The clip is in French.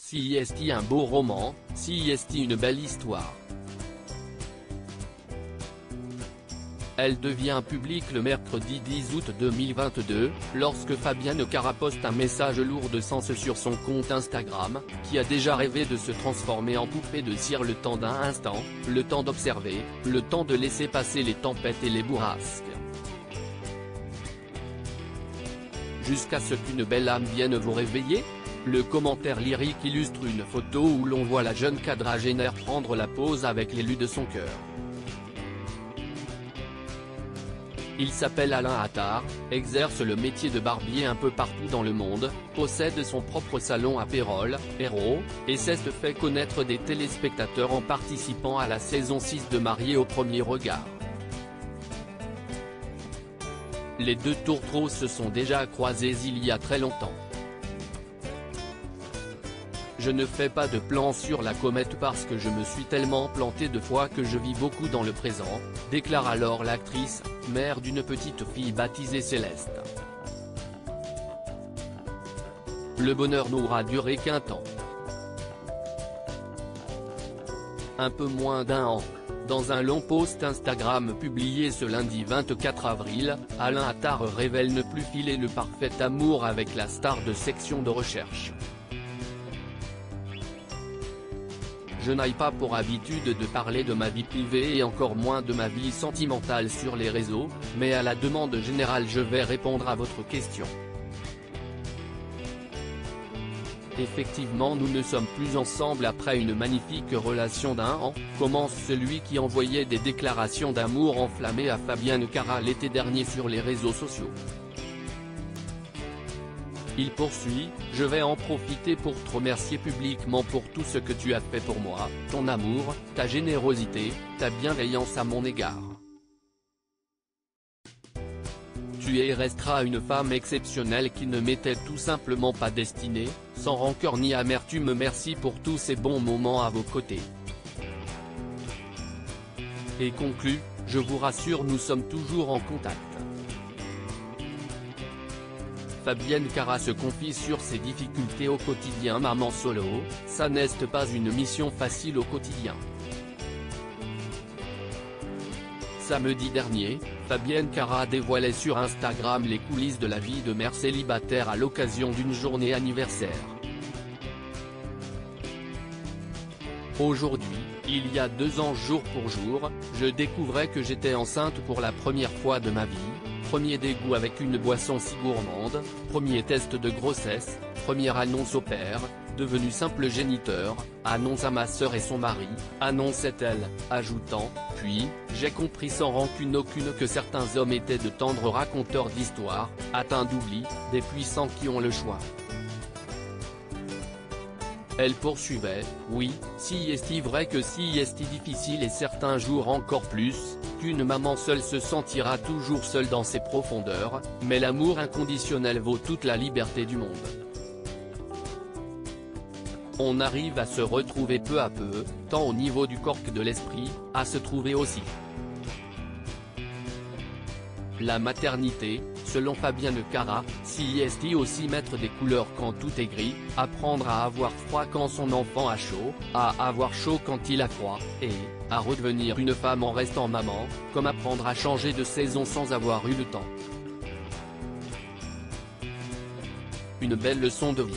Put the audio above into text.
CIST un beau roman, CIST une belle histoire. Elle devient publique le mercredi 10 août 2022, lorsque Fabienne Cara poste un message lourd de sens sur son compte Instagram, qui a déjà rêvé de se transformer en poupée de cire le temps d'un instant, le temps d'observer, le temps de laisser passer les tempêtes et les bourrasques. Jusqu'à ce qu'une belle âme vienne vous réveiller. Le commentaire lyrique illustre une photo où l'on voit la jeune quadragénaire prendre la pose avec l'élu de son cœur. Il s'appelle Alain Attard, exerce le métier de barbier un peu partout dans le monde, possède son propre salon à Pérols, Hérault, et s'est fait connaître des téléspectateurs en participant à la saison 6 de Mariés au premier regard. Les deux tourtereaux se sont déjà croisés il y a très longtemps. Je ne fais pas de plan sur la comète parce que je me suis tellement planté de fois que je vis beaucoup dans le présent, déclare alors l'actrice, mère d'une petite fille baptisée Céleste. Le bonheur n'aura duré qu'un temps. Un peu moins d'un an. Dans un long post Instagram publié ce lundi 24 avril, Alain Attard révèle ne plus filer le parfait amour avec la star de section de recherche. Je n'ai pas pour habitude de parler de ma vie privée et encore moins de ma vie sentimentale sur les réseaux, mais à la demande générale je vais répondre à votre question. Effectivement nous ne sommes plus ensemble après une magnifique relation d'un an, commence celui qui envoyait des déclarations d'amour enflammées à Fabienne Cara l'été dernier sur les réseaux sociaux. Il poursuit, je vais en profiter pour te remercier publiquement pour tout ce que tu as fait pour moi, ton amour, ta générosité, ta bienveillance à mon égard. Tu es et resteras une femme exceptionnelle qui ne m'était tout simplement pas destinée, sans rancœur ni amertume. Merci pour tous ces bons moments à vos côtés. Et conclut, je vous rassure nous sommes toujours en contact. Fabienne Cara se confie sur ses difficultés au quotidien. Maman solo, ça n'est pas une mission facile au quotidien. Samedi dernier, Fabienne Cara dévoilait sur Instagram les coulisses de la vie de mère célibataire à l'occasion d'une journée anniversaire. Aujourd'hui, il y a 2 ans jour pour jour, je découvrais que j'étais enceinte pour la première fois de ma vie. Premier dégoût avec une boisson si gourmande, premier test de grossesse, première annonce au père, devenu simple géniteur, annonce à ma sœur et son mari, annonçait-elle, ajoutant, puis, j'ai compris sans rancune aucune que certains hommes étaient de tendres raconteurs d'histoires, atteints d'oubli, des puissants qui ont le choix. Elle poursuivait, oui, si est vrai que si est difficile et certains jours encore plus, qu'une maman seule se sentira toujours seule dans ses profondeurs, mais l'amour inconditionnel vaut toute la liberté du monde. On arrive à se retrouver peu à peu, tant au niveau du corps que de l'esprit, à se trouver aussi. La maternité, selon Fabienne Cara, CIST aussi mettre des couleurs quand tout est gris, apprendre à avoir froid quand son enfant a chaud, à avoir chaud quand il a froid, et à redevenir une femme en restant maman, comme apprendre à changer de saison sans avoir eu le temps. Une belle leçon de vie.